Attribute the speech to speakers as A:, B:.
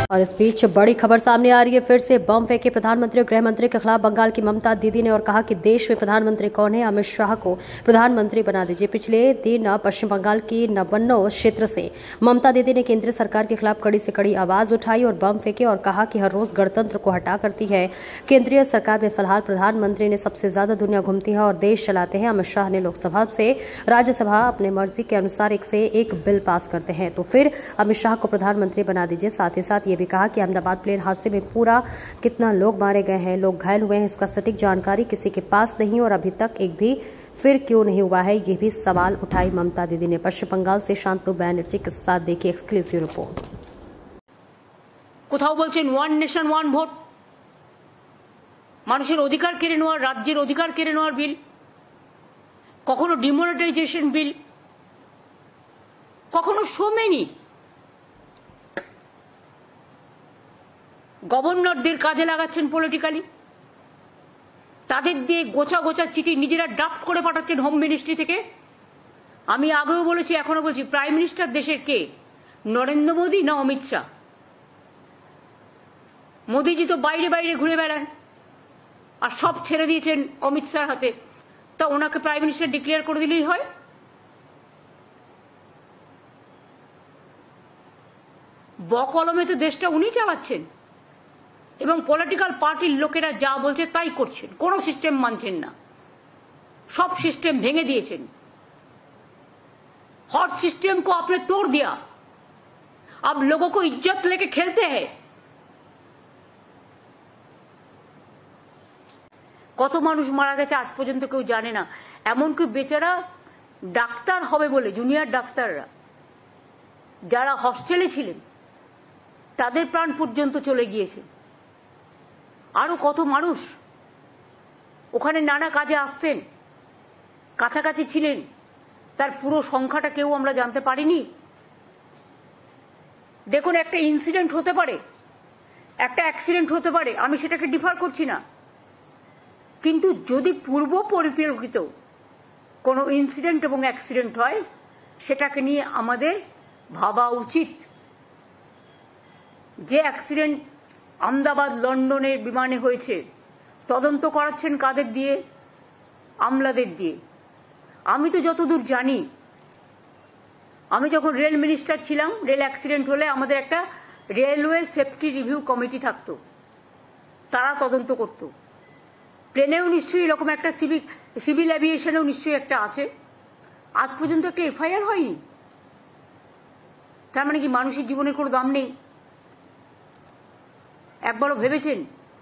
A: और इस बीच बड़ी खबर सामने आ रही है। फिर से बम फेंके प्रधानमंत्री और गृह मंत्री के खिलाफ बंगाल की ममता दीदी ने और कहा कि देश में प्रधानमंत्री कौन है, अमित शाह को प्रधानमंत्री बना दीजिए। पिछले दिन पश्चिम बंगाल की नवन्नो क्षेत्र से ममता दीदी ने केंद्र सरकार के खिलाफ कड़ी से कड़ी आवाज उठाई और बम फेंके और कहा कि हर रोज गणतंत्र को हटा करती है केंद्रीय सरकार में। फिलहाल प्रधानमंत्री ने सबसे ज्यादा दुनिया घूमती है और देश चलाते हैं। अमित शाह ने लोकसभा से राज्यसभा अपने मर्जी के अनुसार एक से एक बिल पास करते हैं, तो फिर अमित शाह को प्रधानमंत्री बना दीजिए। साथ ही साथ ये भी कहा कि अहमदाबाद प्लेन हादसे में पूरा कितना लोग मारे गए हैं, लोग घायल हुए हैं, इसका सटीक जानकारी किसी के पास नहीं और अभी तक एक भी फिर क्यों नहीं हुआ है, ये भी सवाल उठाई ममता दीदी ने। पश्चिम बंगाल से शांतनु बैनर्जी के साथ देखिए एक्सक्लूसिव रिपोर्ट।
B: কোথাও বলছেন ওয়ান নেশন ওয়ান ভোট, মানুষের অধিকার কেড়ে নেওয়ার, রাজ্যের অধিকার কেড়ে নেওয়ার বিল, কখনো ডিমনিটাইজেশন বিল, কখনো সো মেনি। গভর্নরদের কাজে লাগাচ্ছেন পলিটিক্যালি, তাদের দিয়ে গোছা গোছা চিঠি নিজেরা ড্রাফট করে পাঠাচ্ছেন হোম মিনিস্ট্রি থেকে। আমি আগেও বলেছি, এখনো বলছি, প্রাইম মিনিস্টার দেশের কে? নরেন্দ্র মোদী না অমিত শাহ? মোদীজি তো বাইরে বাইরে ঘুরে বেড়ান আর সব ছেড়ে দিয়েছেন অমিত শাহর হাতে, তা ওনাকে প্রাইম মিনিস্টার ডিক্লেয়ার করে দিলেই হয়। বকলমে তো দেশটা উনি চালাচ্ছেন এবং পলিটিক্যাল পার্টির লোকেরা যা বলছে তাই করছেন, কোনো সিস্টেম মানছেন না, सब सिस्टम भेंगे दिए। हर सिस्टम को आपने तोड़ दिया, अब लोगों को इज्जत लेके खेलते हैं। কত মানুষ মারা গেছে আজ পর্যন্ত কেউ জানে না, এমনকি বেচারা ডাক্তার হবে বলে জুনিয়র ডাক্তাররা যারা হস্টেলে ছিলেন তাদের প্রাণ পর্যন্ত চলে গিয়েছে। আরো কত মানুষ ওখানে নানা কাজে আসতেন, কাছাকাছি ছিলেন, তার পুরো সংখ্যাটা কেউ আমরা জানতে পারিনি। দেখুন, একটা ইনসিডেন্ট হতে পারে, একটা অ্যাক্সিডেন্ট হতে পারে, আমি সেটাকে ডিফার করছি না, কিন্তু যদি পূর্ব পরিকল্পিত কোনো ইনসিডেন্ট এবং অ্যাক্সিডেন্ট হয় সেটাকে নিয়ে আমাদের ভাবা উচিত। যে অ্যাক্সিডেন্ট আহমেদাবাদ লন্ডনের বিমানে হয়েছে তদন্ত করাচ্ছেন কাদের দিয়ে? আমলাদের দিয়ে। আমি তো যতদূর জানি, আমি যখন রেল মিনিস্টার ছিলাম, রেল অ্যাক্সিডেন্ট হলে আমাদের একটা রেলওয়ে সেফটি রিভিউ কমিটি থাকতো, তারা তদন্ত করতো। প্লেনেও নিশ্চয়ই এরকম একটা সিভিল এভিয়েশনেও নিশ্চয়ই একটা আছে। আজ পর্যন্ত একটা এফআইআর হয়নি, তার মানে কি মানুষের জীবনের কোনো দাম নেই? একবারও ভেবেছেন